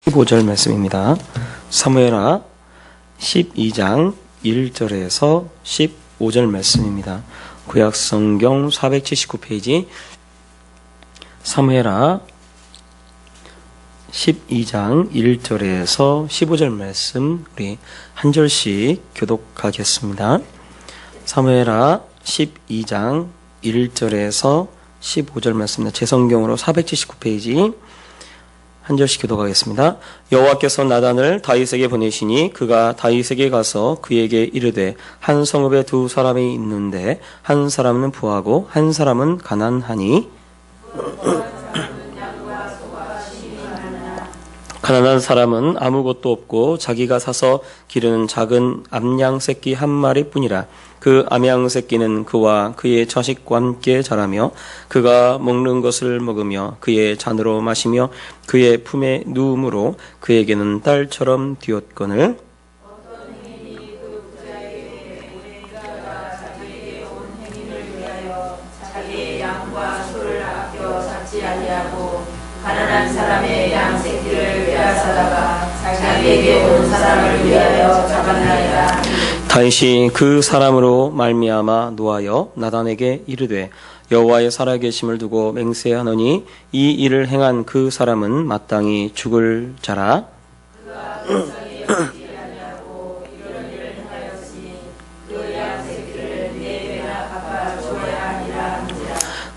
15절 말씀입니다. 사무엘하 12장 1절에서 15절 말씀입니다. 구약성경 479페이지 사무엘하 12장 1절에서 15절 말씀 우리 한 절씩 교독하겠습니다. 사무엘하 12장 1절에서 15절 말씀입니다. 제 성경으로 479페이지 한 절씩 교독하겠습니다. 여호와께서 나단을 다윗에게 보내시니 그가 다윗에게 가서 그에게 이르되 한 성읍에 두 사람이 있는데 한 사람은 부하고 한 사람은 가난하니 가난한 사람은 아무것도 없고 자기가 사서 기르는 작은 암양 새끼 한 마리뿐이라. 그 암양 새끼는 그와 그의 자식과 함께 자라며 그가 먹는 것을 먹으며 그의 잔으로 마시며 그의 품에 누움으로 그에게는 딸처럼 되었거늘 가난한 사람의 양 새끼를 빼앗아다가 자기에게 온 사람을 위하여 잡았나이다. 다윗이 그 사람으로 말미암아 노하여 나단에게 이르되 여호와의 살아계심을 두고 맹세하노니 이 일을 행한 그 사람은 마땅히 죽을 자라.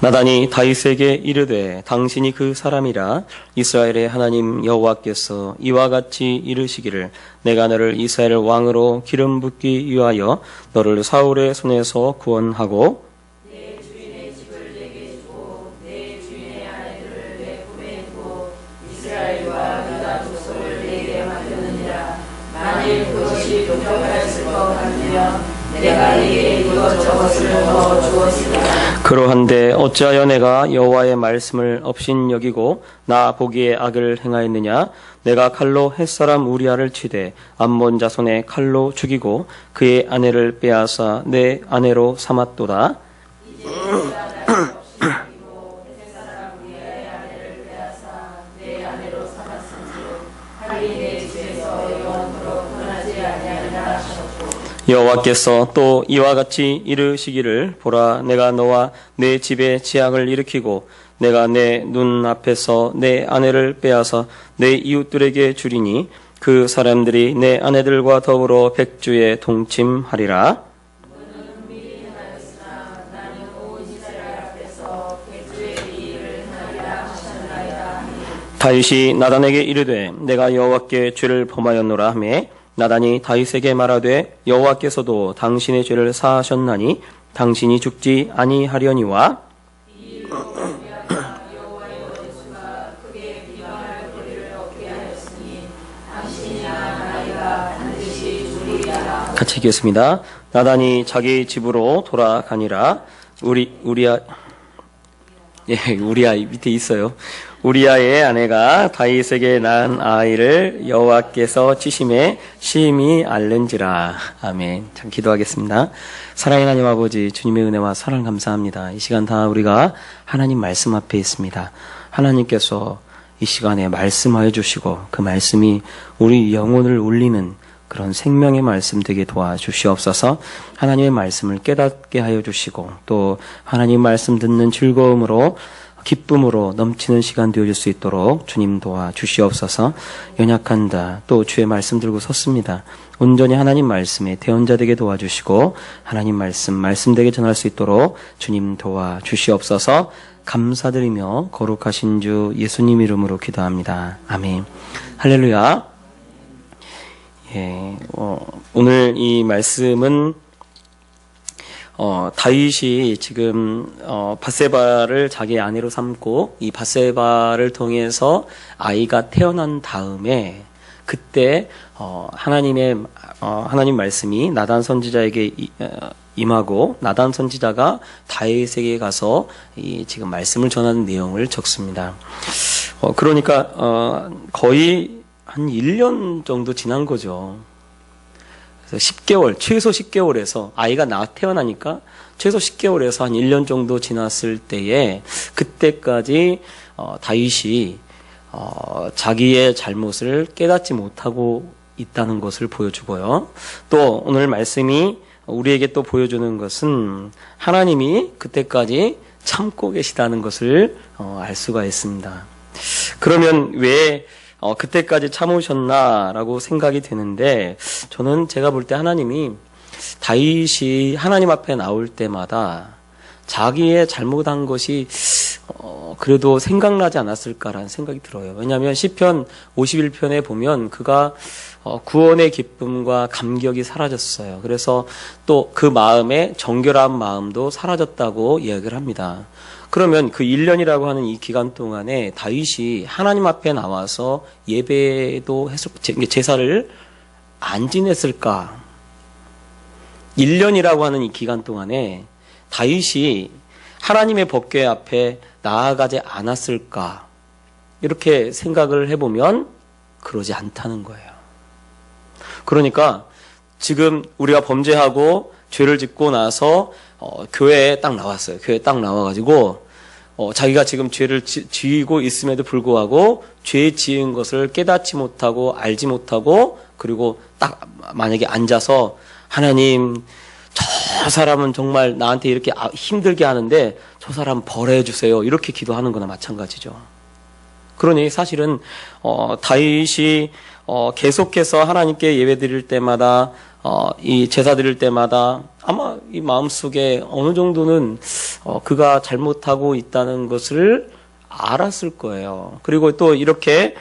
나단이 다윗에게 이르되 당신이 그 사람이라. 이스라엘의 하나님 여호와께서 이와 같이 이르시기를 내가 너를 이스라엘 왕으로 기름 붓기 위하여 너를 사울의 손에서 구원하고 내 주인의 집을 내게 주고 내 주인의 아내들을 내 품에 두고 이스라엘과 유다 족속을 내게 맡겼느니라. 만일 그것이 부족하였을 것 같으면 내가 네게 이것저것을 더 주었으리라. 그러한데 어찌하여 내가 여호와의 말씀을 업신 여기고 나 보기에 악을 행하였느냐. 내가 칼로 햇사람 우리아를 치되 암몬 자손의 칼로 죽이고 그의 아내를 빼앗아 내 아내로 삼았도다. 여호와께서 또 이와 같이 이르시기를 보라 내가 너와 내 집에 재앙을 일으키고 내가 내 눈 앞에서 내 아내를 빼앗아 내 이웃들에게 주리니 그 사람들이 내 아내들과 더불어 백주에 동침하리라. 다윗이 나단에게 이르되 내가 여호와께 죄를 범하였노라 하매 나단이 다윗에게 말하되 여호와께서도 당신의 죄를 사하셨나니 당신이 죽지 아니하려니와 같이 읽겠습니다. 나단이 자기 집으로 돌아가니라. 우리아 밑에 있어요. 우리아의 아내가 다윗에게 낳은 아이를 여호와께서 치심에 심히 앓는지라. 아멘. 참 기도하겠습니다. 사랑의 하나님 아버지 주님의 은혜와 사랑 감사합니다. 이 시간 다 우리가 하나님 말씀 앞에 있습니다. 하나님께서 이 시간에 말씀하여 주시고 그 말씀이 우리 영혼을 울리는 그런 생명의 말씀 되게 도와주시옵소서. 하나님의 말씀을 깨닫게 하여 주시고 또 하나님 말씀 듣는 즐거움으로 기쁨으로 넘치는 시간 되어줄 수 있도록 주님 도와주시옵소서. 연약한다. 또 주의 말씀 들고 섰습니다. 온전히 하나님 말씀에 대언자 되게 도와주시고 하나님 말씀되게 전할 수 있도록 주님 도와주시옵소서. 감사드리며 거룩하신 주 예수님 이름으로 기도합니다. 아멘. 할렐루야. 오늘 이 말씀은 다윗이 지금 밧세바를 자기 아내로 삼고 이 밧세바를 통해서 아이가 태어난 다음에 그때 하나님 말씀이 나단 선지자에게 임하고 나단 선지자가 다윗에게 가서 이 지금 말씀을 전하는 내용을 적습니다. 그러니까 거의 한 1년 정도 지난 거죠. 그래서 10개월, 최소 10개월에서 아이가 태어나니까 최소 10개월에서 한 1년 정도 지났을 때에 그때까지 다윗이 자기의 잘못을 깨닫지 못하고 있다는 것을 보여주고요. 또 오늘 말씀이 우리에게 또 보여주는 것은 하나님이 그때까지 참고 계시다는 것을 알 수가 있습니다. 그러면 왜 그때까지 참으셨나라고 생각이 되는데, 저는 제가 볼 때 하나님이 다윗이 하나님 앞에 나올 때마다 자기의 잘못한 것이 그래도 생각나지 않았을까라는 생각이 들어요. 왜냐하면 시편 51편에 보면 그가 구원의 기쁨과 감격이 사라졌어요. 그래서 또 그 마음에 정결한 마음도 사라졌다고 이야기를 합니다. 그러면 그 1년이라고 하는 이 기간 동안에 다윗이 하나님 앞에 나와서 예배도 제사를 안 지냈을까? 1년이라고 하는 이 기간 동안에 다윗이 하나님의 법궤 앞에 나아가지 않았을까? 이렇게 생각을 해보면 그러지 않다는 거예요. 그러니까 지금 우리가 범죄하고 죄를 짓고 나서 교회에 딱 나왔어요. 교회에 딱 나와가지고 자기가 지금 죄를 지고 있음에도 불구하고 죄 지은 것을 깨닫지 못하고 알지 못하고, 그리고 딱 만약에 앉아서 하나님, 저 사람은 정말 나한테 이렇게 힘들게 하는데 저 사람 벌해 주세요, 이렇게 기도하는 거나 마찬가지죠. 그러니 사실은 다윗이 계속해서 하나님께 예배 드릴 때마다 이 제사 드릴 때마다 아마 이 마음속에 어느 정도는 그가 잘못하고 있다는 것을 알았을 거예요. 그리고 또 이렇게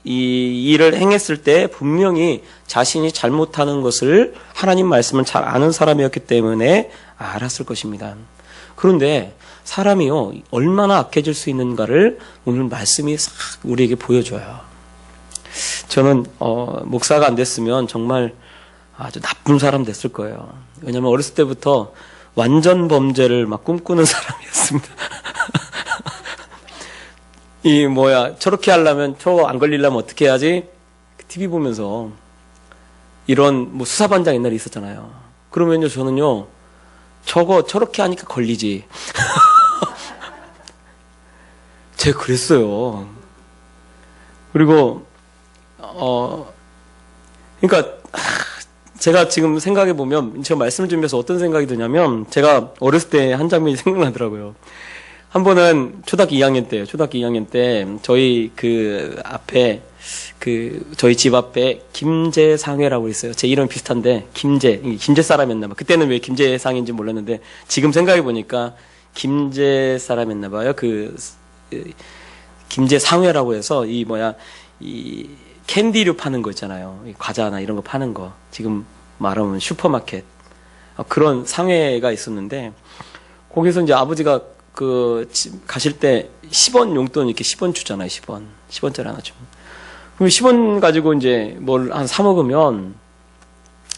이 일을 행했을 때 분명히 자신이 잘못하는 것을 하나님 말씀을 잘 아는 사람이었기 때문에 알았을 것입니다. 그런데 사람이요, 얼마나 악해질 수 있는가를 오늘 말씀이 싹 우리에게 보여줘요. 저는 목사가 안 됐으면 정말 아주 나쁜 사람 됐을 거예요. 왜냐하면 어렸을 때부터 완전 범죄를 막 꿈꾸는 사람이었습니다. 저렇게 하려면, 저거 안 걸리려면 어떻게 해야지? TV 보면서 이런 수사반장 옛날에 있었잖아요. 그러면요, 저는요, 저렇게 하니까 걸리지. 제가 그랬어요. 그리고, 그러니까, 제가 지금 생각해보면, 제가 말씀을 준비해서 어떤 생각이 드냐면, 제가 어렸을 때 한 장면이 생각나더라고요. 한 번은 초등학교 2학년 때, 저희 저희 집 앞에 김제상회라고 있어요. 제 이름 비슷한데, 김제 사람이었나봐요. 그때는 왜 김제상인지 몰랐는데, 지금 생각해보니까, 김제 사람이었나봐요. 김제상회라고 해서, 이 캔디류 파는 거 있잖아요. 과자나 이런 거 파는 거. 지금 말하면 슈퍼마켓. 그런 상회가 있었는데, 거기서 이제 아버지가 가실 때 10원 용돈 이렇게 10원 주잖아요. 10원짜리 하나 좀. 그럼 10원 가지고 이제 뭘 한 사먹으면,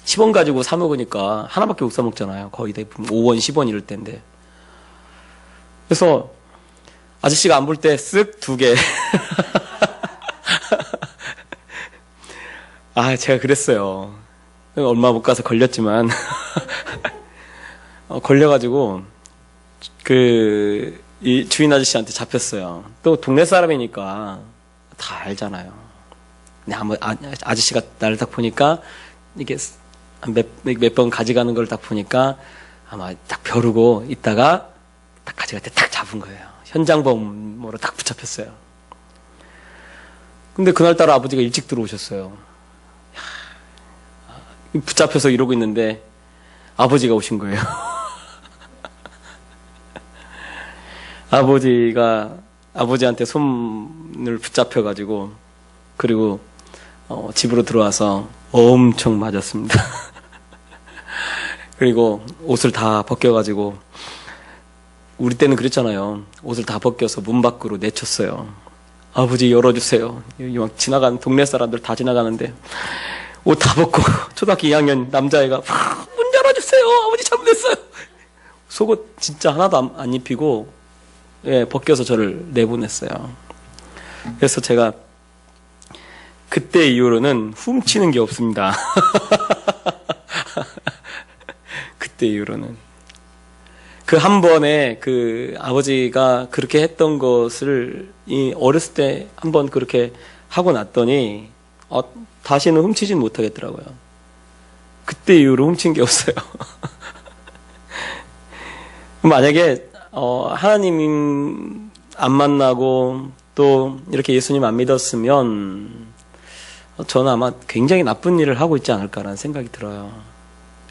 10원 가지고 사먹으니까 하나밖에 못 사먹잖아요. 거의 대부분 5원, 10원 이럴 때인데. 그래서 아저씨가 안 볼 때 쓱 2개. 제가 그랬어요. 얼마 못 가서 걸렸지만. 걸려가지고, 이 주인 아저씨한테 잡혔어요. 또 동네 사람이니까 다 알잖아요. 근데 아저씨가 나를 딱 보니까, 이게 몇 번 가져가는 걸 딱 보니까 아마 딱 벼르고 있다가 딱 가져갈 때 딱 잡은 거예요. 현장범으로 딱 붙잡혔어요. 근데 그날따라 아버지가 일찍 들어오셨어요. 붙잡혀서 이러고 있는데 아버지가 오신 거예요. 아버지한테 손을 붙잡혀가지고, 그리고 집으로 들어와서 엄청 맞았습니다. 그리고 옷을 다 벗겨가지고, 우리 때는 그랬잖아요. 옷을 다 벗겨서 문 밖으로 내쳤어요. 아버지 열어주세요. 여기 막 동네 사람들 다 지나가는데 옷 다 벗고 초등학교 2학년 남자애가 문 열어주세요. 아버지 잘못했어요. 속옷 진짜 하나도 안 입히고 벗겨서 저를 내보냈어요. 그래서 제가 그때 이후로는 훔치는 게 없습니다. 그때 이후로는. 그 한 번에 그 아버지가 그렇게 했던 것을 이 어렸을 때 한 번 그렇게 하고 났더니 다시는 훔치진 못하겠더라고요. 그때 이후로 훔친 게 없어요. 만약에 하나님 안 만나고 또 이렇게 예수님 안 믿었으면 저는 아마 굉장히 나쁜 일을 하고 있지 않을까라는 생각이 들어요.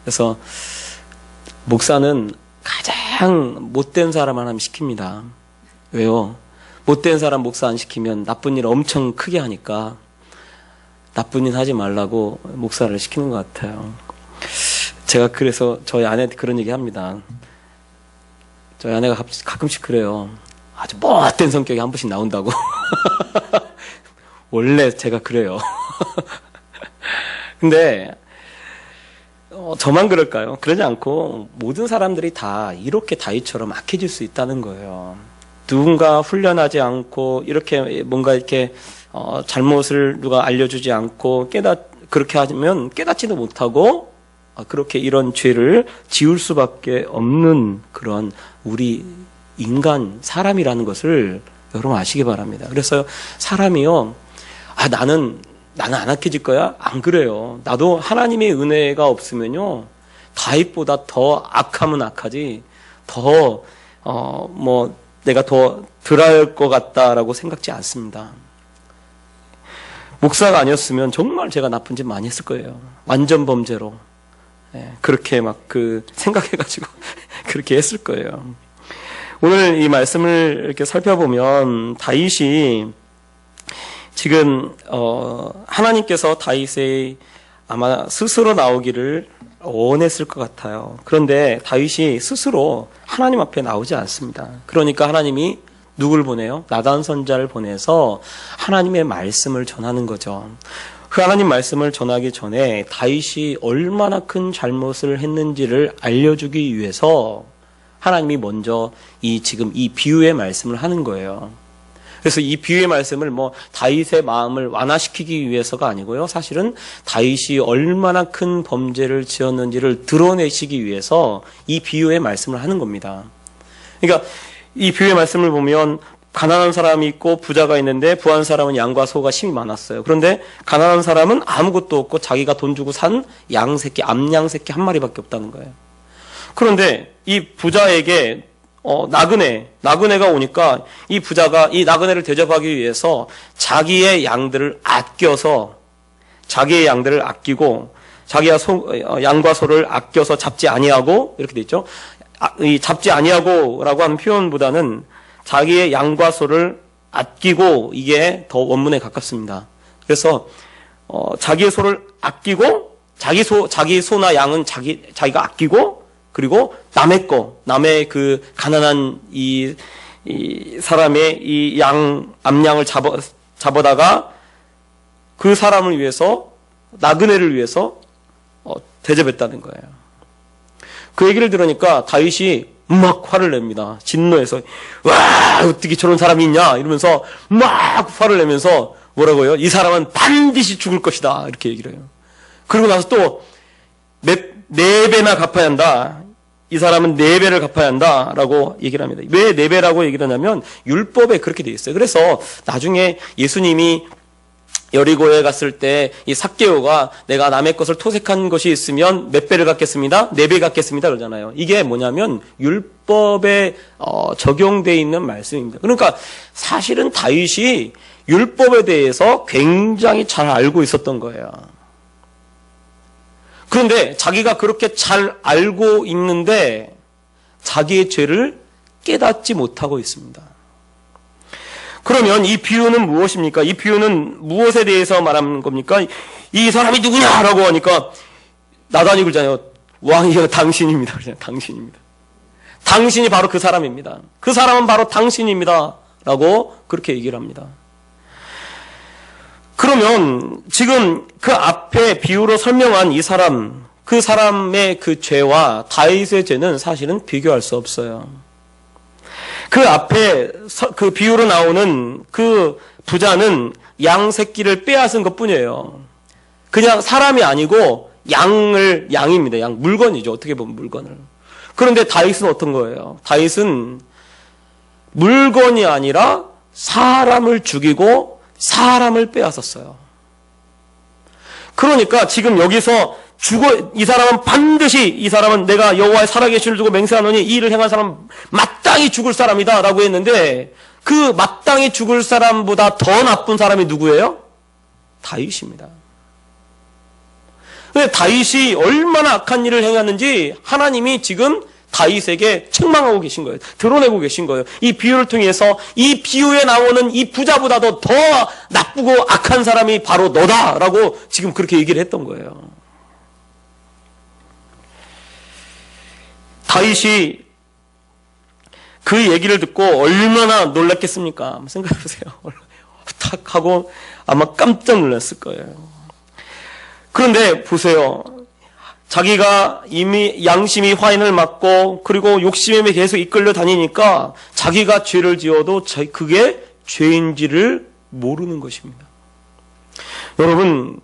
그래서 목사는 가장 못된 사람 하나님 시킵니다. 왜요? 못된 사람 목사 안 시키면 나쁜 일 엄청 크게 하니까 나쁜 일 하지 말라고 목사를 시키는 것 같아요. 제가 그래서 저희 아내한테 그런 얘기 합니다. 저희 아내가 가끔씩 그래요. 아주 못된 성격이 한 번씩 나온다고. 원래 제가 그래요. 근데 저만 그럴까요? 그러지 않고 모든 사람들이 다 이렇게 다윗처럼 악해질 수 있다는 거예요. 누군가 훈련하지 않고 이렇게 뭔가 이렇게 잘못을 누가 알려주지 않고 그렇게 하면 깨닫지도 못하고 그렇게 이런 죄를 지을 수밖에 없는 그런 우리 인간, 사람이라는 것을 여러분 아시기 바랍니다. 그래서 사람이요, 나는 안 악해질 거야? 안 그래요. 나도 하나님의 은혜가 없으면요, 다윗보다 더 악하면 악하지, 내가 더 덜할 것 같다라고 생각지 않습니다. 목사가 아니었으면 정말 제가 나쁜 짓 많이 했을 거예요. 완전 범죄로. 그렇게 생각해가지고 그렇게 했을 거예요. 오늘 이 말씀을 이렇게 살펴보면 다윗이 지금 하나님께서 다윗의 아마 스스로 나오기를 원했을 것 같아요. 그런데 다윗이 스스로 하나님 앞에 나오지 않습니다. 그러니까 하나님이 누굴 보내요? 나단 선자를 보내서 하나님의 말씀을 전하는 거죠. 그 하나님 말씀을 전하기 전에 다윗이 얼마나 큰 잘못을 했는지를 알려주기 위해서 하나님이 먼저 지금 이 비유의 말씀을 하는 거예요. 그래서 이 비유의 말씀을 다윗의 마음을 완화시키기 위해서가 아니고요. 사실은 다윗이 얼마나 큰 범죄를 지었는지를 드러내시기 위해서 이 비유의 말씀을 하는 겁니다. 그러니까 이 비유의 말씀을 보면 가난한 사람이 있고 부자가 있는데 부한 사람은 양과 소가 심이 많았어요. 그런데 가난한 사람은 아무것도 없고 자기가 돈 주고 산 양새끼, 암양새끼 한 마리밖에 없다는 거예요. 그런데 이 부자에게 나그네가 오니까 이 부자가 이 나그네를 대접하기 위해서 자기의 양들을 아끼고 자기가 양과 소를 아껴서 잡지 아니하고 이렇게 돼 있죠. 이 잡지 아니하고라고 하는 표현보다는 자기의 양과 소를 아끼고 이게 더 원문에 가깝습니다. 그래서 자기의 소를 아끼고 자기 소나 양은 자기가 아끼고 그리고 남의 그 가난한 이 사람의 이 암양을 잡아다가 그 사람을 위해서 나그네를 위해서 대접했다는 거예요. 그 얘기를 들으니까 다윗이 막 화를 냅니다. 진노해서 와 어떻게 저런 사람이 있냐 이러면서 막 화를 내면서 뭐라고요? 이 사람은 반드시 죽을 것이다 이렇게 얘기를 해요. 그리고 나서 또 네 배나 갚아야 한다. 이 사람은 4배를 갚아야 한다라고 얘기를 합니다. 왜 4배라고 얘기를 하냐면 율법에 그렇게 돼 있어요. 그래서 나중에 예수님이 여리고에 갔을 때 이 삭개오가 내가 남의 것을 토색한 것이 있으면 몇 배를 갚겠습니다? 4배 갚겠습니다 그러잖아요. 이게 뭐냐면 율법에 적용되어 있는 말씀입니다. 그러니까 사실은 다윗이 율법에 대해서 굉장히 잘 알고 있었던 거예요. 그런데 자기가 그렇게 잘 알고 있는데 자기의 죄를 깨닫지 못하고 있습니다. 그러면 이 비유는 무엇입니까? 이 비유는 무엇에 대해서 말하는 겁니까? 이 사람이 누구냐라고 하니까 나단이 그러잖아요. 왕이여 당신입니다. 그냥 당신입니다. 당신이 바로 그 사람입니다. 그 사람은 바로 당신입니다. 라고 그렇게 얘기를 합니다. 그러면 지금 그 앞에 비유로 설명한 이 사람, 그 사람의 그 죄와 다윗의 죄는 사실은 비교할 수 없어요. 그 앞에 그 비유로 나오는 그 부자는 양 새끼를 빼앗은 것뿐이에요. 그냥 사람이 아니고 양입니다. 물건이죠. 어떻게 보면 물건을. 그런데 다윗은 어떤 거예요? 다윗은 물건이 아니라 사람을 죽이고 사람을 빼앗았어요. 그러니까 지금 여기서 이 사람은 반드시, 이 사람은 내가 여호와의 살아계심을 두고 맹세하노니 이 일을 행한 사람은 마땅히 죽을 사람이다 라고 했는데, 그 마땅히 죽을 사람보다 더 나쁜 사람이 누구예요? 다윗입니다. 근데 다윗이 얼마나 악한 일을 행했는지 하나님이 지금 다윗에게 책망하고 계신 거예요. 드러내고 계신 거예요. 이 비유를 통해서 이 비유에 나오는 이 부자보다도 더 나쁘고 악한 사람이 바로 너다라고 지금 그렇게 얘기를 했던 거예요. 다윗이 그 얘기를 듣고 얼마나 놀랐겠습니까? 한번 생각해 보세요. 탁 하고 아마 깜짝 놀랐을 거예요. 그런데 보세요. 자기가 이미 양심이 화인을 맞고 그리고 욕심에 계속 이끌려 다니니까 자기가 죄를 지어도 그게 죄인지를 모르는 것입니다. 여러분,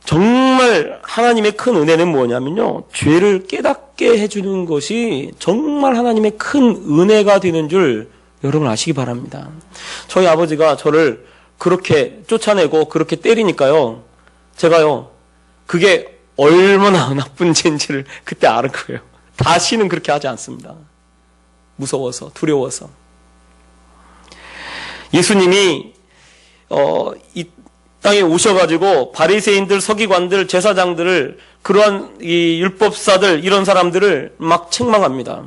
정말 하나님의 큰 은혜는 뭐냐면요, 죄를 깨닫게 해주는 것이 정말 하나님의 큰 은혜가 되는 줄 여러분 아시기 바랍니다. 저희 아버지가 저를 그렇게 쫓아내고 그렇게 때리니까요, 제가요 그게 얼마나 나쁜 죄인지를 그때 알은 거예요. 다시는 그렇게 하지 않습니다. 무서워서, 두려워서. 예수님이 이 땅에 오셔가지고 바리새인들, 서기관들, 제사장들을, 그러한 이 율법사들, 이런 사람들을 막 책망합니다.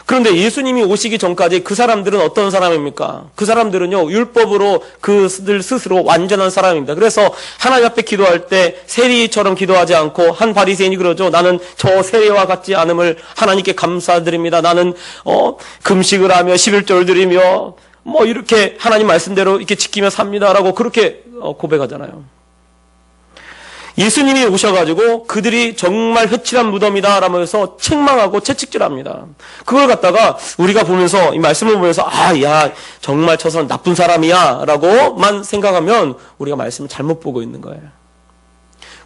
그런데 예수님이 오시기 전까지 그 사람들은 어떤 사람입니까? 그 사람들은요, 율법으로 그들 스스로 완전한 사람입니다. 그래서 하나님 앞에 기도할 때 세리처럼 기도하지 않고, 한 바리새인이 그러죠. 나는 저 세리와 같지 않음을 하나님께 감사드립니다. 나는 금식을 하며 11조를 드리며 이렇게 하나님 말씀대로 이렇게 지키며 삽니다라고 그렇게 고백하잖아요. 예수님이 오셔가지고 그들이 정말 회칠한 무덤이다 라면서 책망하고 채찍질합니다. 그걸 갖다가 우리가 보면서, 이 말씀을 보면서 야 정말 저 사람 나쁜 사람이야 라고만 생각하면 우리가 말씀을 잘못 보고 있는 거예요.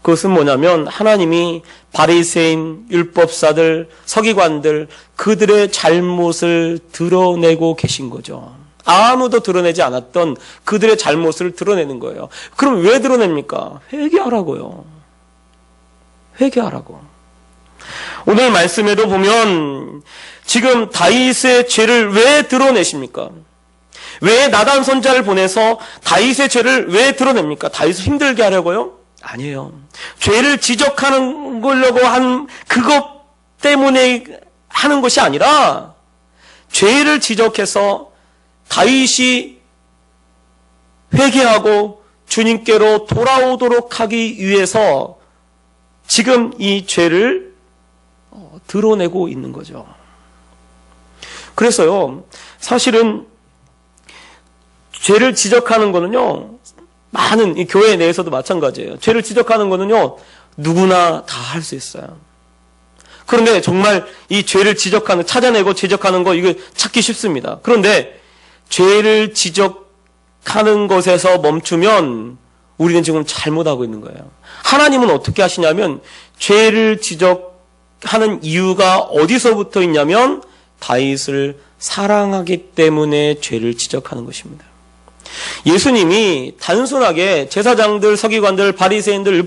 그것은 뭐냐면 하나님이 바리새인, 율법사들, 서기관들, 그들의 잘못을 드러내고 계신 거죠. 아무도 드러내지 않았던 그들의 잘못을 드러내는 거예요. 그럼 왜 드러냅니까? 회개하라고요. 회개하라고. 오늘 말씀에도 보면 지금 다윗의 죄를 왜 드러내십니까? 왜 나단 선지자를 보내서 다윗의 죄를 왜 드러냅니까? 다윗을 힘들게 하려고요? 아니에요. 죄를 지적하는 걸려고 한 그것 때문에 하는 것이 아니라, 죄를 지적해서 다윗이 회개하고 주님께로 돌아오도록 하기 위해서 지금 이 죄를 드러내고 있는 거죠. 그래서요, 사실은 죄를 지적하는 거는요, 많은 이 교회 내에서도 마찬가지예요. 죄를 지적하는 거는요, 누구나 다 할 수 있어요. 그런데 정말 이 죄를 지적하는, 찾아내고 지적하는 거, 이거 찾기 쉽습니다. 그런데 죄를 지적하는 것에서 멈추면 우리는 지금 잘못하고 있는 거예요. 하나님은 어떻게 하시냐면, 죄를 지적하는 이유가 어디서부터 있냐면 다윗을 사랑하기 때문에 죄를 지적하는 것입니다. 예수님이 단순하게 제사장들, 서기관들, 바리새인들,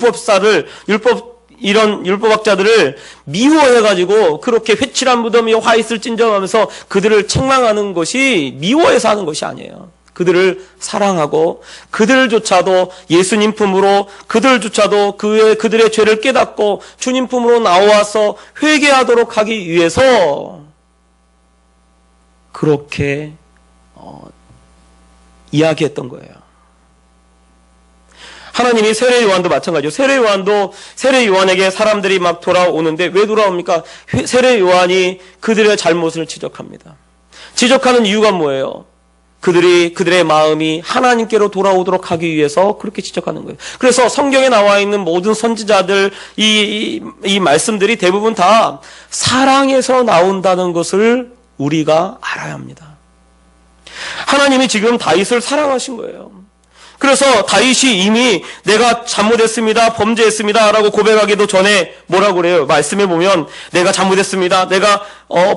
이런 율법학자들을 미워해가지고 그렇게 회칠한 무덤이 화 있을 진정하면서 그들을 책망하는 것이 미워해서 하는 것이 아니에요. 그들을 사랑하고 그들조차도 예수님 품으로, 그들조차도 그들의 죄를 깨닫고 주님 품으로 나와서 회개하도록 하기 위해서 그렇게 이야기했던 거예요. 하나님이 세례 요한도 마찬가지죠. 세례 요한에게 사람들이 막 돌아오는데 왜 돌아옵니까? 세례 요한이 그들의 잘못을 지적합니다. 지적하는 이유가 뭐예요? 그들의 마음이 하나님께로 돌아오도록 하기 위해서 그렇게 지적하는 거예요. 그래서 성경에 나와 있는 모든 선지자들, 이 말씀들이 대부분 다 사랑에서 나온다는 것을 우리가 알아야 합니다. 하나님이 지금 다윗을 사랑하신 거예요. 그래서 다윗이 이미 내가 잘못했습니다, 범죄했습니다 라고 고백하기도 전에 뭐라고 그래요? 말씀해 보면 내가 잘못했습니다, 내가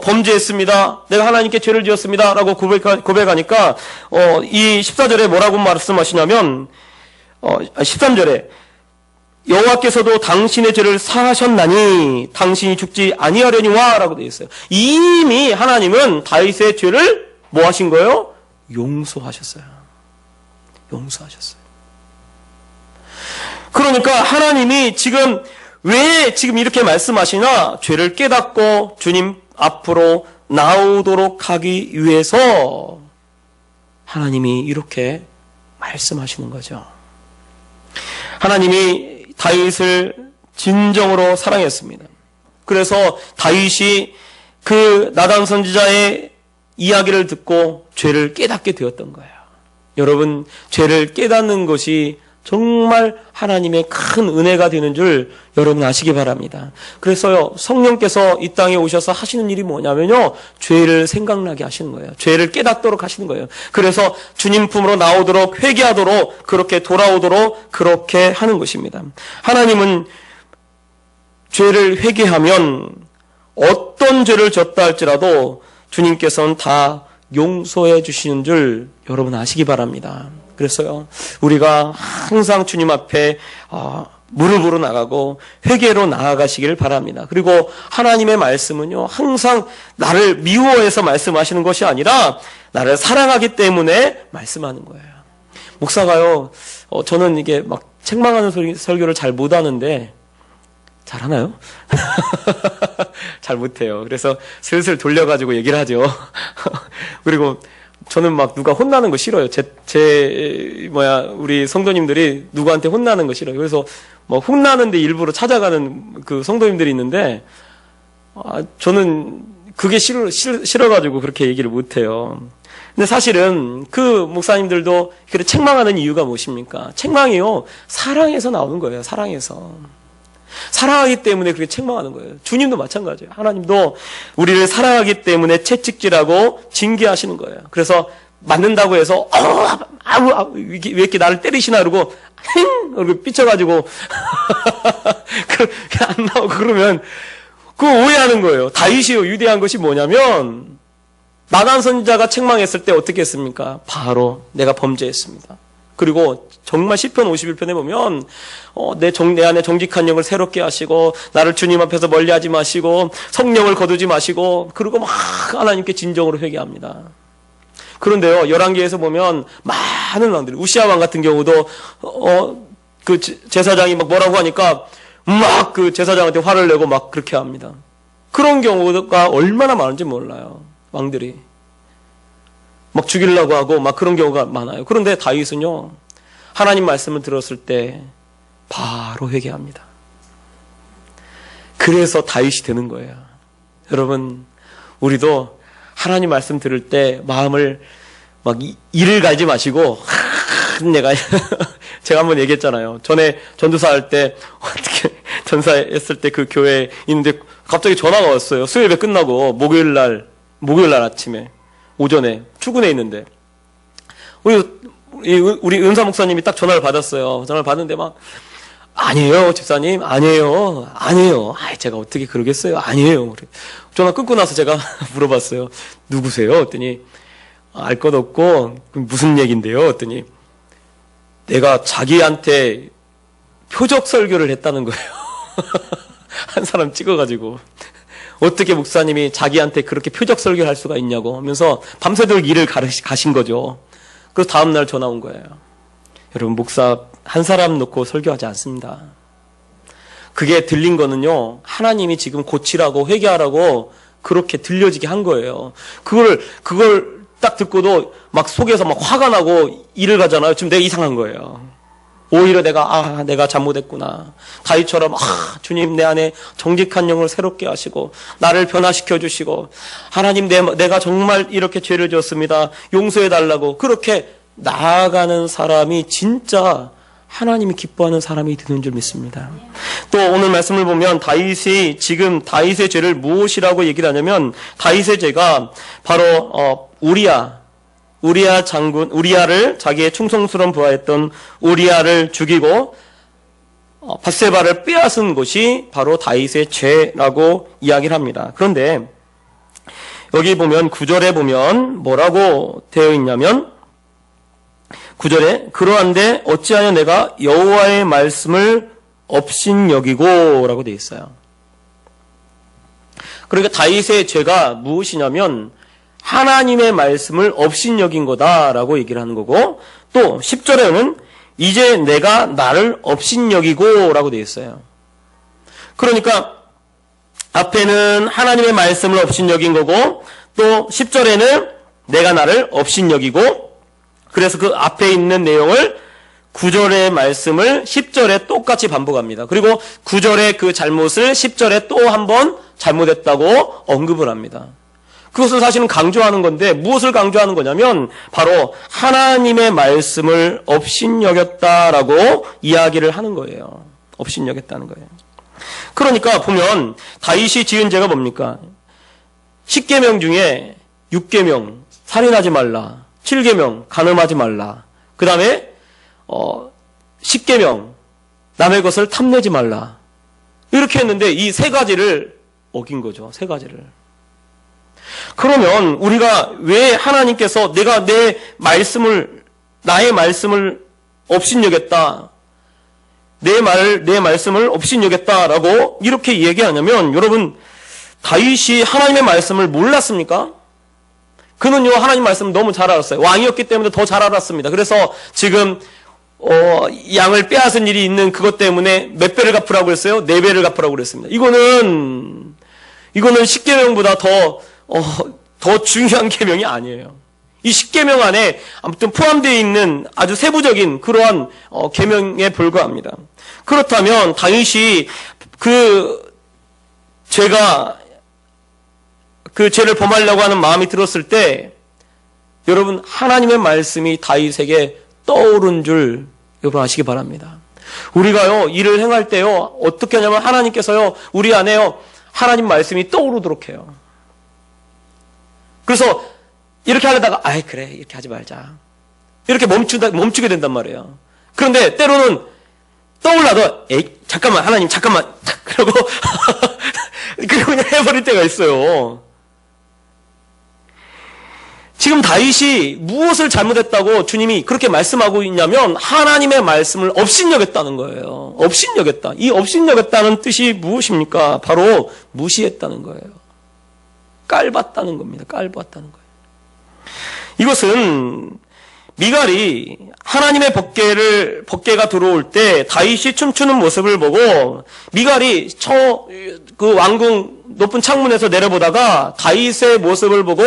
범죄했습니다, 내가 하나님께 죄를 지었습니다 라고 고백하니까 이 14절에 뭐라고 말씀하시냐면 13절에 여호와께서도 당신의 죄를 사하셨나니 당신이 죽지 아니하려니와 라고 되어 있어요. 이미 하나님은 다윗의 죄를 뭐 하신 거예요? 용서하셨어요. 용서하셨어요. 그러니까 하나님이 지금 왜 지금 이렇게 말씀하시나? 죄를 깨닫고 주님 앞으로 나오도록 하기 위해서 하나님이 이렇게 말씀하시는 거죠. 하나님이 다윗을 진정으로 사랑했습니다. 그래서 다윗이 그 나단 선지자의 이야기를 듣고 죄를 깨닫게 되었던 거예요. 여러분, 죄를 깨닫는 것이 정말 하나님의 큰 은혜가 되는 줄 여러분 아시기 바랍니다. 그래서요, 성령께서 이 땅에 오셔서 하시는 일이 뭐냐면요, 죄를 생각나게 하시는 거예요. 죄를 깨닫도록 하시는 거예요. 그래서 주님 품으로 나오도록, 회개하도록, 그렇게 돌아오도록 그렇게 하는 것입니다. 하나님은 죄를 회개하면 어떤 죄를 졌다 할지라도 주님께서는 다 용서해 주시는 줄 여러분 아시기 바랍니다. 그래서요, 우리가 항상 주님 앞에 무릎으로 나가고 회개로 나아가시기를 바랍니다. 그리고 하나님의 말씀은요, 항상 나를 미워해서 말씀하시는 것이 아니라 나를 사랑하기 때문에 말씀하는 거예요. 목사가요, 저는 이게 막 책망하는 설교를 잘 못하는데 잘하나요? 잘 못해요. 그래서 슬슬 돌려가지고 얘기를 하죠. 그리고 저는 막 누가 혼나는 거 싫어요. 우리 성도님들이 누구한테 혼나는 거 싫어요. 그래서 막 혼나는데 일부러 찾아가는 그 성도님들이 있는데, 저는 그게 싫어가지고 그렇게 얘기를 못해요. 근데 사실은 그 목사님들도 그렇게 책망하는 이유가 무엇입니까? 책망이요, 사랑에서 나오는 거예요. 사랑에서. 사랑하기 때문에 그렇게 책망하는 거예요. 주님도 마찬가지예요. 하나님도 우리를 사랑하기 때문에 채찍질하고 징계하시는 거예요. 그래서 맞는다고 해서 왜 이렇게 나를 때리시나 그러고 이렇게 삐쳐가지고 안 나오고 그러면 그거 오해하는 거예요. 다윗이 유대한 것이 뭐냐면, 나단 선지자가 책망했을 때 어떻게 했습니까? 바로 내가 범죄했습니다. 그리고 정말 시편 51편에 보면 내 안에 정직한 영을 새롭게 하시고 나를 주님 앞에서 멀리하지 마시고 성령을 거두지 마시고, 그리고 막 하나님께 진정으로 회개합니다. 그런데요, 열왕기에서 보면 많은 왕들, 우시아 왕 같은 경우도 그 제사장이 막 뭐라고 하니까 막 그 제사장한테 화를 내고 막 그렇게 합니다. 그런 경우가 얼마나 많은지 몰라요. 왕들이 막 죽이려고 하고 막 그런 경우가 많아요. 그런데 다윗은요, 하나님 말씀을 들었을 때 바로 회개합니다. 그래서 다윗이 되는 거예요. 여러분, 우리도 하나님 말씀 들을 때 마음을 막 이를 갈지 마시고, 제가 한번 얘기했잖아요. 전에 전도사 할 때 어떻게 전사했을 때 그 교회에 있는데 갑자기 전화가 왔어요. 수요일에 끝나고 목요일 날 아침에 오전에 출근해 있는데 우리 은사 목사님이 딱 전화를 받았어요. 전화를 받는데 막, 아니에요, 집사님, 아니에요. 제가 어떻게 그러겠어요? 아니에요. 전화 끊고 나서 제가 물어봤어요. 누구세요? 했더니 알 것 없고 무슨 얘긴데요? 했더니 내가 자기한테 표적 설교를 했다는 거예요. 한 사람 찍어가지고. 어떻게 목사님이 자기한테 그렇게 표적 설교를 할 수가 있냐고 하면서 밤새도록 일을 가신 거죠. 그래서 다음날 전화 온 거예요. 여러분, 목사 한 사람 놓고 설교하지 않습니다. 그게 들린 거는요, 하나님이 지금 고치라고 회개하라고 그렇게 들려지게 한 거예요. 그걸 딱 듣고도 막 속에서 막 화가 나고 일을 가잖아요. 지금 내가 이상한 거예요. 오히려 내가 잘못했구나. 다윗처럼 주님 내 안에 정직한 영을 새롭게 하시고 나를 변화시켜 주시고, 하나님 내가 정말 이렇게 죄를 지었습니다. 용서해 달라고 그렇게 나아가는 사람이 진짜 하나님이 기뻐하는 사람이 되는 줄 믿습니다. 또 오늘 말씀을 보면 다윗이 지금 다윗의 죄를 무엇이라고 얘기를 하냐면, 다윗의 죄가 바로 우리아를 자기의 충성스러운 부하였던 우리아를 죽이고 밧세바를 빼앗은 것이 바로 다윗의 죄라고 이야기를 합니다. 그런데 여기 보면 9절에 보면 뭐라고 되어 있냐면 9절에 그러한데 어찌하여 내가 여호와의 말씀을 업신여기고 라고 되어 있어요. 그러니까 다윗의 죄가 무엇이냐면 하나님의 말씀을 업신여긴 거다라고 얘기를 하는 거고, 또 10절에는 이제 내가 나를 업신여기고 라고 되어 있어요. 그러니까 앞에는 하나님의 말씀을 업신여긴 거고, 또 10절에는 내가 나를 업신여기고, 그래서 그 앞에 있는 내용을 9절의 말씀을 10절에 똑같이 반복합니다. 그리고 9절의 그 잘못을 10절에 또 한 번 잘못했다고 언급을 합니다. 그것은 사실은 강조하는 건데, 무엇을 강조하는 거냐면 바로 하나님의 말씀을 업신여겼다라고 이야기를 하는 거예요. 업신여겼다는 거예요. 그러니까 보면 다윗이 지은 죄가 뭡니까? 10계명 중에 6계명 살인하지 말라, 7계명 간음하지 말라, 그 다음에 10계명 남의 것을 탐내지 말라, 이렇게 했는데 이 세 가지를 어긴 거죠. 세 가지를. 그러면 우리가 왜 하나님께서 내가 나의 말씀을 업신여겼다, 내 말씀을 업신여겼다라고 이렇게 얘기하냐면, 여러분, 다윗이 하나님의 말씀을 몰랐습니까? 그는요, 하나님 말씀을 너무 잘 알았어요. 왕이었기 때문에 더 잘 알았습니다. 그래서 지금 양을 빼앗은 일이 있는 그것 때문에 몇 배를 갚으라고 했어요? 4배를 갚으라고 그랬습니다. 이거는 10계명보다 더 중요한 계명이 아니에요. 이 10계명 안에 아무튼 포함되어 있는 아주 세부적인 그러한 계명에 불과합니다. 그렇다면 다윗이 그 죄를 범하려고 하는 마음이 들었을 때, 여러분, 하나님의 말씀이 다윗에게 떠오른 줄 여러분 아시기 바랍니다. 우리가요, 일을 행할 때요, 어떻게 하냐면 하나님께서요, 우리 안에요, 하나님 말씀이 떠오르도록 해요. 그래서 이렇게 하려다가 그래, 이렇게 하지 말자, 이렇게 멈추게 된단 말이에요. 그런데 때로는 떠올라도 잠깐만, 하나님 잠깐만, 그러고 그냥 해버릴 때가 있어요. 지금 다윗이 무엇을 잘못했다고 주님이 그렇게 말씀하고 있냐면 하나님의 말씀을 업신여겼다는 거예요. 업신여겼다. 이 업신여겼다는 뜻이 무엇입니까? 바로 무시했다는 거예요. 깔봤다는 겁니다. 깔보았다는 거예요. 이것은 미갈이 하나님의 법궤가 들어올 때 다윗이 춤추는 모습을 보고, 미갈이 그 왕궁 높은 창문에서 내려보다가 다윗의 모습을 보고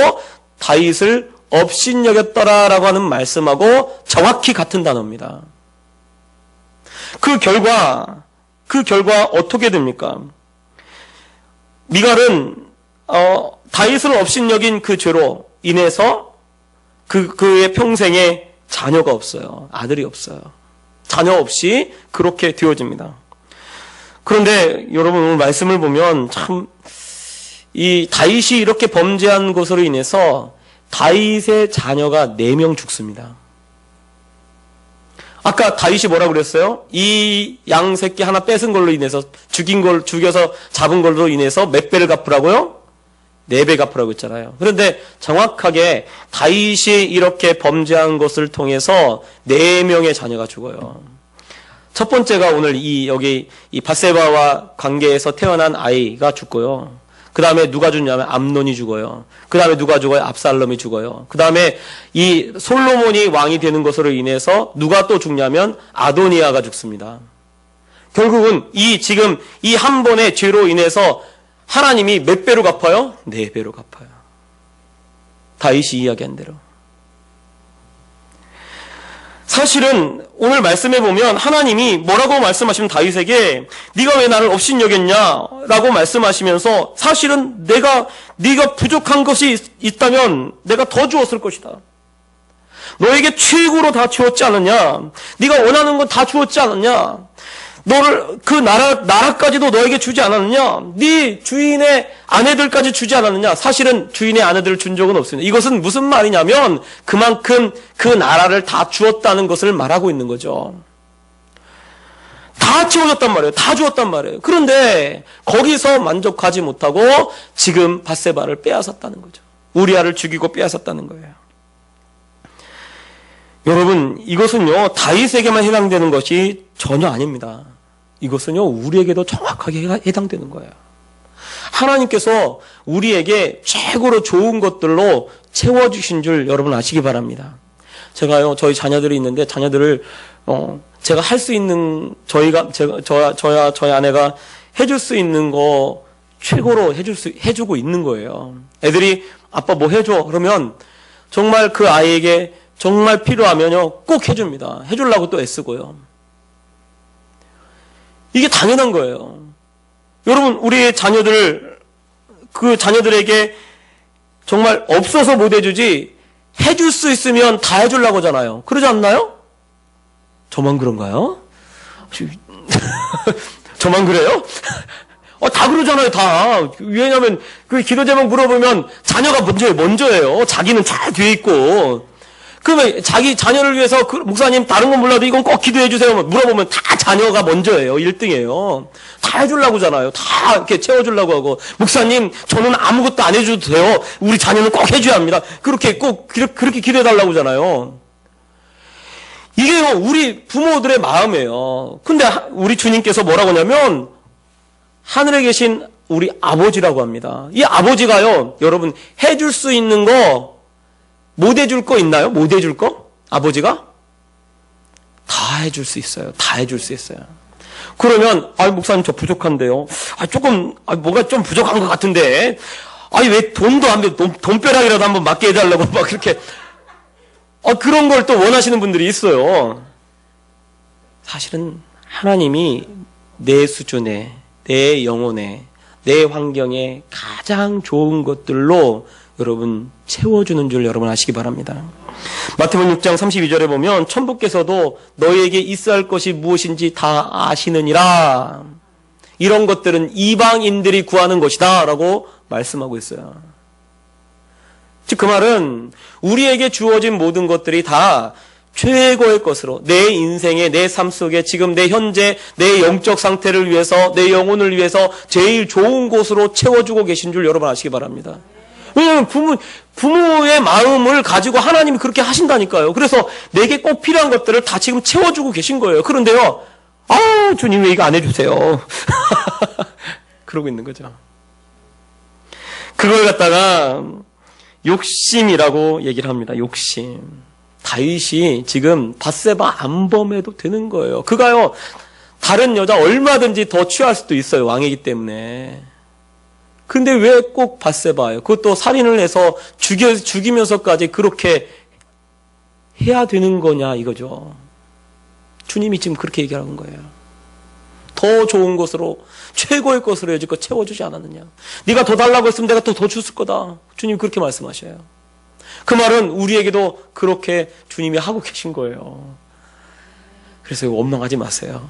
다윗을 업신여겼더라라고 하는 말씀하고 정확히 같은 단어입니다. 그 결과 어떻게 됩니까? 미갈은 다윗을 업신여긴 그 죄로 인해서 그의 평생에 자녀가 없어요. 아들이 없어요. 자녀 없이 그렇게 되어집니다. 그런데 여러분, 오늘 말씀을 보면 참 이 다윗이 이렇게 범죄한 것으로 인해서 다윗의 자녀가 4명 죽습니다. 아까 다윗이 뭐라고 그랬어요? 이 양 새끼 하나 뺏은 걸로 인해서, 죽여서 잡은 걸로 인해서 몇 배를 갚으라고요? 4배 갚으라고 했잖아요. 그런데 정확하게 다윗이 이렇게 범죄한 것을 통해서 4명의 자녀가 죽어요. 첫 번째가 오늘 여기 이 밧세바와 관계에서 태어난 아이가 죽고요. 그 다음에 누가 죽냐면 암논이 죽어요. 그 다음에 누가 죽어요? 압살롬이 죽어요. 그 다음에 이 솔로몬이 왕이 되는 것으로 인해서 누가 또 죽냐면 아도니아가 죽습니다. 결국은 지금 이 한 번의 죄로 인해서 하나님이 몇 배로 갚아요? 4배로 갚아요. 다윗이 이야기한 대로. 사실은 오늘 말씀해 보면 하나님이 뭐라고 말씀하시면 다윗에게 네가 왜 나를 업신여겼냐라고 말씀하시면서, 사실은 네가 부족한 것이 있다면 내가 더 주었을 것이다. 너에게 최고로 다 주었지 않느냐? 네가 원하는 건 다 주었지 않느냐? 너를 그 나라까지도 너에게 주지 않았느냐? 네 주인의 아내들까지 주지 않았느냐? 사실은 주인의 아내들을 준 적은 없습니다. 이것은 무슨 말이냐면 그만큼 그 나라를 다 주었다는 것을 말하고 있는 거죠. 다 채워줬단 말이에요. 다 주었단 말이에요. 그런데 거기서 만족하지 못하고 지금 밧세바를 빼앗았다는 거죠. 우리아를 죽이고 빼앗았다는 거예요. 여러분, 이것은요 다윗에게만 해당되는 것이 전혀 아닙니다. 이것은요 우리에게도 정확하게 해당되는 거예요. 하나님께서 우리에게 최고로 좋은 것들로 채워주신 줄 여러분 아시기 바랍니다. 제가요 저희 자녀들이 있는데 자녀들을 제가 할 수 있는 저희 아내가 해줄 수 있는 거 최고로 해주고 있는 거예요. 애들이 아빠 뭐 해줘 그러면 정말 그 아이에게 정말 필요하면요 꼭 해줍니다. 해주려고 또 애쓰고요. 이게 당연한 거예요. 여러분 우리의 그 자녀들에게 정말 없어서 못 해주지 해줄 수 있으면 다 해주려고 하잖아요. 그러지 않나요? 저만 그런가요? 저만 그래요? 다 그러잖아요, 다. 왜냐면, 그 기도 제목 물어보면 자녀가 먼저예요. 자기는 잘 뒤에 있고. 그러면 자기 자녀를 위해서, 목사님, 다른 건 몰라도 이건 꼭 기도해 주세요. 물어보면 다 자녀가 먼저예요. 1등이에요. 다 해주려고 하잖아요. 다 이렇게 채워주려고 하고. 목사님, 저는 아무것도 안 해줘도 돼요. 우리 자녀는 꼭 해줘야 합니다. 그렇게 기도해달라고 하잖아요. 이게요, 우리 부모들의 마음이에요. 근데 우리 주님께서 뭐라고 하냐면, 하늘에 계신 우리 아버지라고 합니다. 이 아버지가요, 여러분, 해줄 수 있는 거, 못 해줄 거 있나요? 못 해줄 거? 아버지가? 다 해줄 수 있어요. 다 해줄 수 있어요. 그러면, 목사님, 저 부족한데요? 뭐가 좀 부족한 것 같은데? 왜 돈도 돈벼락이라도 한번 맞게 해달라고 막 그렇게. 그런 걸 또 원하시는 분들이 있어요. 사실은 하나님이 내 수준에, 내 영혼에, 내 환경에 가장 좋은 것들로 여러분 채워주는 줄 여러분 아시기 바랍니다. 마태복음 6장 32절에 보면 천부께서도 너희에게 있어야 할 것이 무엇인지 다 아시느니라. 이런 것들은 이방인들이 구하는 것이다 라고 말씀하고 있어요. 즉 그 말은 우리에게 주어진 모든 것들이 다 최고의 것으로 내 인생에 내 삶 속에 지금 내 현재 내 영적 상태를 위해서 내 영혼을 위해서 제일 좋은 곳으로 채워주고 계신 줄 여러분 아시기 바랍니다. 왜냐하면 부모의 마음을 가지고 하나님이 그렇게 하신다니까요. 그래서 내게 꼭 필요한 것들을 다 지금 채워주고 계신 거예요. 그런데요, 주님 왜 이거 안 해주세요? 그러고 있는 거죠. 그걸 갖다가 욕심이라고 얘기를 합니다. 욕심. 다윗이 지금 밧세바 안 범해도 되는 거예요. 그가요 다른 여자 얼마든지 더 취할 수도 있어요. 왕이기 때문에. 근데 왜 꼭 밧세바예요? 그것도 살인을 해서 죽이면서까지 그렇게 해야 되는 거냐 이거죠. 주님이 지금 그렇게 얘기하는 거예요. 더 좋은 것으로 최고의 것으로 여지껏 채워주지 않았느냐. 네가 더 달라고 했으면 내가 더 줬을 거다. 주님이 그렇게 말씀하셔요. 그 말은 우리에게도 그렇게 주님이 하고 계신 거예요. 그래서 원망하지 마세요.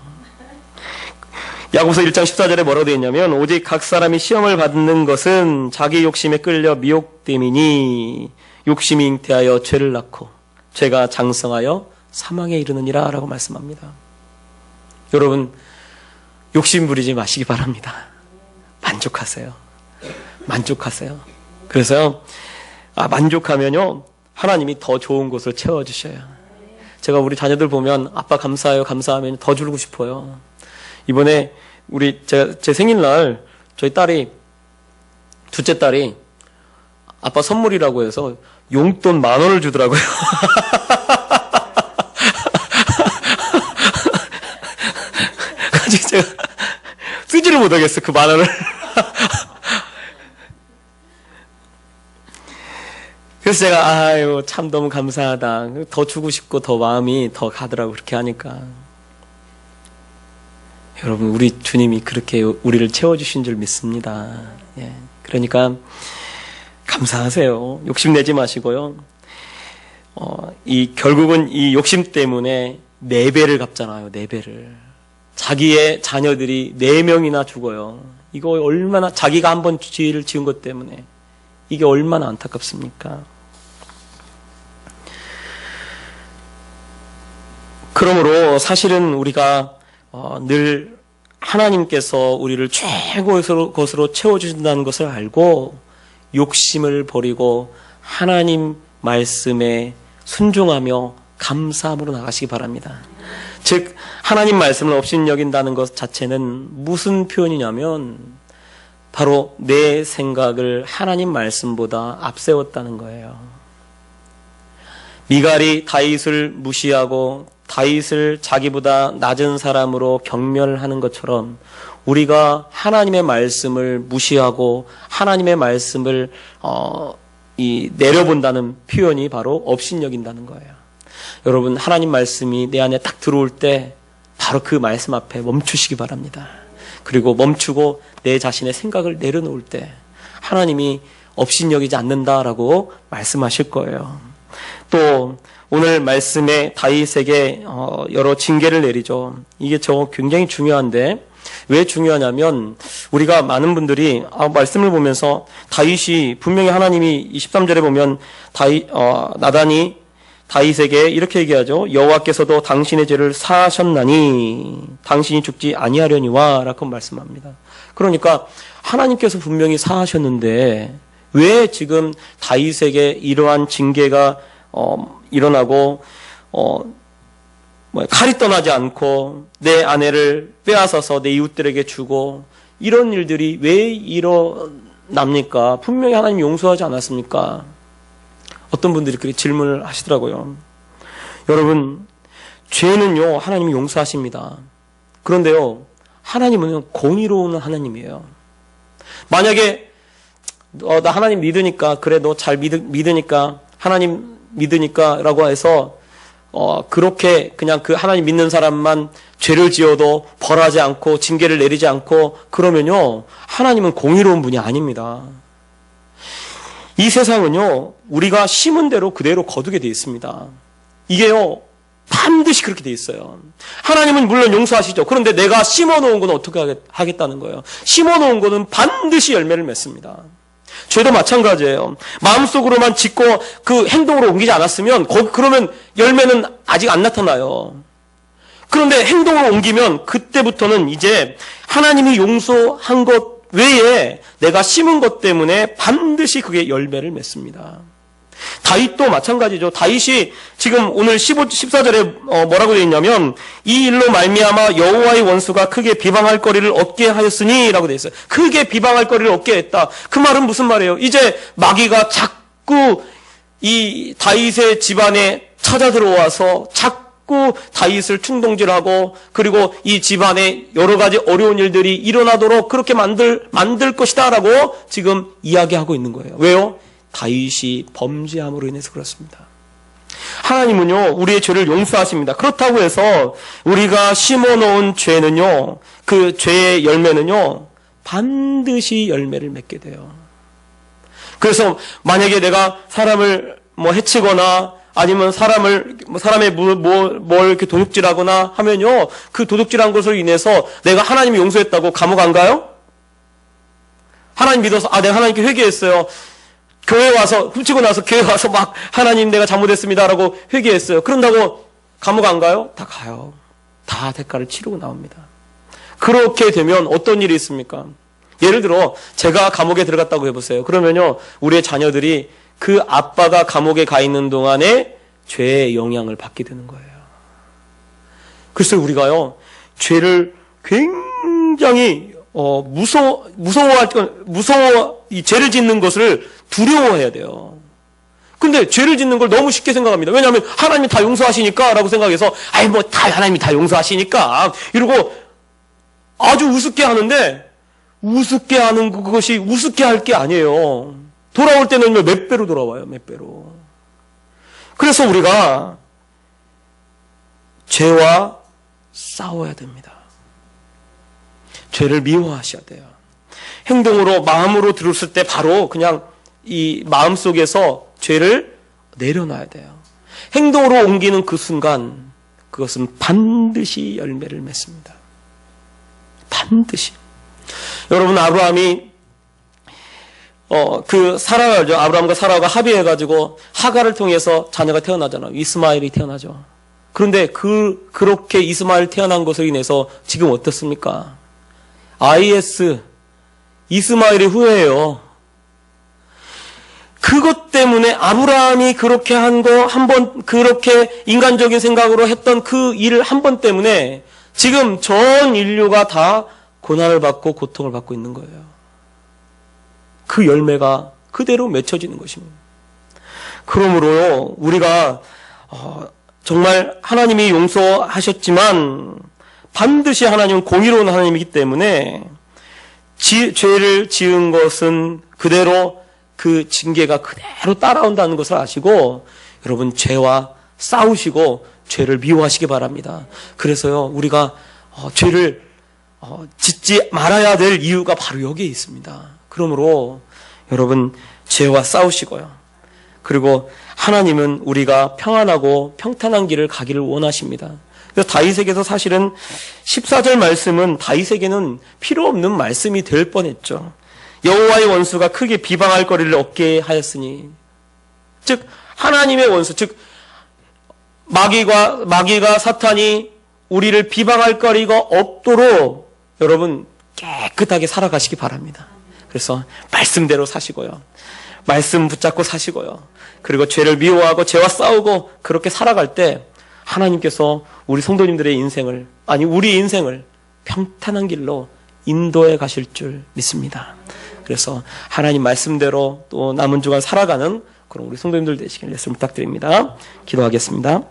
야고보서 1장 14절에 뭐라고 되어 있냐면 오직 각 사람이 시험을 받는 것은 자기 욕심에 끌려 미혹됨이니 욕심이 잉태하여 죄를 낳고 죄가 장성하여 사망에 이르느니라 라고 말씀합니다. 여러분 욕심 부리지 마시기 바랍니다. 만족하세요. 만족하세요. 그래서 만족하면요 하나님이 더 좋은 곳을 채워주셔요. 제가 우리 자녀들 보면 아빠 감사해요 감사하면 더 주고 싶어요. 이번에 제 생일날 저희 둘째 딸이 아빠 선물이라고 해서 용돈 10,000원을 주더라고요. 제가 쓰지를 못하겠어 그 10,000원을. 그래서 제가 참 너무 감사하다. 더 주고 싶고 더 마음이 더 가더라고 그렇게 하니까. 여러분 우리 주님이 그렇게 우리를 채워주신 줄 믿습니다. 예. 그러니까 감사하세요. 욕심내지 마시고요. 결국은 이 욕심 때문에 4배를 갚잖아요. 4배를. 자기의 자녀들이 4명이나 죽어요. 이거 얼마나, 자기가 한번 죄를 지은 것 때문에 이게 얼마나 안타깝습니까? 그러므로 사실은 우리가 늘 하나님께서 우리를 최고의 것으로 채워주신다는 것을 알고 욕심을 버리고 하나님 말씀에 순종하며 감사함으로 나가시기 바랍니다. 즉 하나님 말씀을 업신여긴다는 것 자체는 무슨 표현이냐면 바로 내 생각을 하나님 말씀보다 앞세웠다는 거예요. 미갈이 다윗을 무시하고 다윗을 자기보다 낮은 사람으로 경멸하는 것처럼 우리가 하나님의 말씀을 무시하고 하나님의 말씀을 내려본다는 표현이 바로 업신여긴다는 거예요. 여러분, 하나님 말씀이 내 안에 딱 들어올 때 바로 그 말씀 앞에 멈추시기 바랍니다. 그리고 멈추고 내 자신의 생각을 내려놓을 때 하나님이 업신여기지 않는다라고 말씀하실 거예요. 또 오늘 말씀에 다윗에게 여러 징계를 내리죠. 이게 굉장히 중요한데 왜 중요하냐면 우리가 많은 분들이 말씀을 보면서 다윗이 분명히 하나님이 23절에 보면 나단이 다윗에게 이렇게 얘기하죠. 여호와께서도 당신의 죄를 사하셨나니 당신이 죽지 아니하려니와 라고 말씀합니다. 그러니까 하나님께서 분명히 사하셨는데 왜 지금 다윗에게 이러한 징계가 일어나고 칼이 떠나지 않고 내 아내를 빼앗아서 내 이웃들에게 주고 이런 일들이 왜 일어납니까? 분명히 하나님 용서하지 않았습니까? 어떤 분들이 그렇게 질문을 하시더라고요. 여러분, 죄는요 하나님이 용서하십니다. 그런데요 하나님은 공의로운 하나님이에요. 만약에 나 하나님 믿으니까 그래 너 잘 믿으니까 하나님 믿으니까 라고 해서 그렇게 그냥 그 하나님 믿는 사람만 죄를 지어도 벌하지 않고 징계를 내리지 않고 그러면요 하나님은 공의로운 분이 아닙니다. 이 세상은요 우리가 심은 대로 그대로 거두게 돼 있습니다. 이게요 반드시 그렇게 돼 있어요. 하나님은 물론 용서하시죠. 그런데 내가 심어놓은 건 어떻게 하겠다는 거예요. 심어놓은 거는 반드시 열매를 맺습니다. 죄도 마찬가지예요. 마음속으로만 짓고 그 행동으로 옮기지 않았으면 그러면 열매는 아직 안 나타나요. 그런데 행동으로 옮기면 그때부터는 이제 하나님이 용서한 것 외에 내가 심은 것 때문에 반드시 그게 열매를 맺습니다. 다윗도 마찬가지죠. 다윗이 지금 오늘 14절에 뭐라고 되어 있냐면 이 일로 말미암아 여호와의 원수가 크게 비방할 거리를 얻게 하였으니 라고 되어 있어요. 크게 비방할 거리를 얻게 했다. 그 말은 무슨 말이에요? 이제 마귀가 자꾸 이 다윗의 집안에 찾아 들어와서 자꾸 다윗을 충동질하고 그리고 이 집안에 여러 가지 어려운 일들이 일어나도록 그렇게 만들 것이다 라고 지금 이야기하고 있는 거예요. 왜요? 다윗이 범죄함으로 인해서 그렇습니다. 하나님은요 우리의 죄를 용서하십니다. 그렇다고 해서 우리가 심어놓은 죄는요 그 죄의 열매는요 반드시 열매를 맺게 돼요. 그래서 만약에 내가 사람을 해치거나 아니면 사람의 뭘 이렇게 도둑질하거나 하면요 그 도둑질한 것으로 인해서 내가 하나님이 용서했다고 감옥 안 가요? 하나님 믿어서 내가 하나님께 회개했어요. 교회 와서 훔치고 나서 교회 와서 막 하나님 내가 잘못했습니다라고 회개했어요. 그런다고 감옥 안 가요? 다 가요. 다 대가를 치르고 나옵니다. 그렇게 되면 어떤 일이 있습니까? 예를 들어 제가 감옥에 들어갔다고 해보세요. 그러면요 우리의 자녀들이 그 아빠가 감옥에 가 있는 동안에 죄의 영향을 받게 되는 거예요. 그래서 우리가요 죄를 굉장히 이 죄를 짓는 것을 두려워해야 돼요. 근데 죄를 짓는 걸 너무 쉽게 생각합니다. 왜냐하면 하나님이 다 용서하시니까 라고 생각해서 하나님이 다 용서하시니까 이러고 아주 우습게 하는데 우습게 하는 그것이 우습게 할 게 아니에요. 돌아올 때는 몇 배로 돌아와요. 몇 배로. 그래서 우리가 죄와 싸워야 됩니다. 죄를 미워하셔야 돼요. 행동으로 마음으로 들었을 때 바로 그냥 이 마음속에서 죄를 내려놔야 돼요. 행동으로 옮기는 그 순간 그것은 반드시 열매를 맺습니다. 반드시. 여러분, 아브라함이 사라가 알죠? 아브라함과 사라가 합의해가지고 하가를 통해서 자녀가 태어나잖아요. 이스마엘이 태어나죠. 그런데 그렇게 이스마엘 태어난 것으로 인해서 지금 어떻습니까? IS, 이스마엘의 후예예요. 그것 때문에 아브라함이 그렇게 한 거, 그렇게 인간적인 생각으로 했던 그 일 한 번 때문에 지금 전 인류가 다 고난을 받고 고통을 받고 있는 거예요. 그 열매가 그대로 맺혀지는 것입니다. 그러므로 우리가 정말 하나님이 용서하셨지만 반드시 하나님은 공의로운 하나님이기 때문에 죄를 지은 것은 그대로 그 징계가 그대로 따라온다는 것을 아시고 여러분 죄와 싸우시고 죄를 미워하시기 바랍니다. 그래서요 우리가 죄를 짓지 말아야 될 이유가 바로 여기에 있습니다. 그러므로 여러분 죄와 싸우시고요. 그리고 하나님은 우리가 평안하고 평탄한 길을 가기를 원하십니다. 그래서 다윗에게서 사실은 14절 말씀은 다윗에게는 필요 없는 말씀이 될 뻔했죠. 여호와의 원수가 크게 비방할 거리를 얻게 하였으니, 즉 하나님의 원수, 즉 마귀가 사탄이 우리를 비방할 거리가 없도록 여러분 깨끗하게 살아가시기 바랍니다. 그래서 말씀대로 사시고요. 말씀 붙잡고 사시고요. 그리고 죄를 미워하고 죄와 싸우고 그렇게 살아갈 때 하나님께서 우리 성도님들의 인생을, 아니 우리 인생을 평탄한 길로 인도해 가실 줄 믿습니다. 그래서 하나님 말씀대로 또 남은 주간 살아가는 그런 우리 성도님들 되시길 예수님 부탁드립니다. 기도하겠습니다.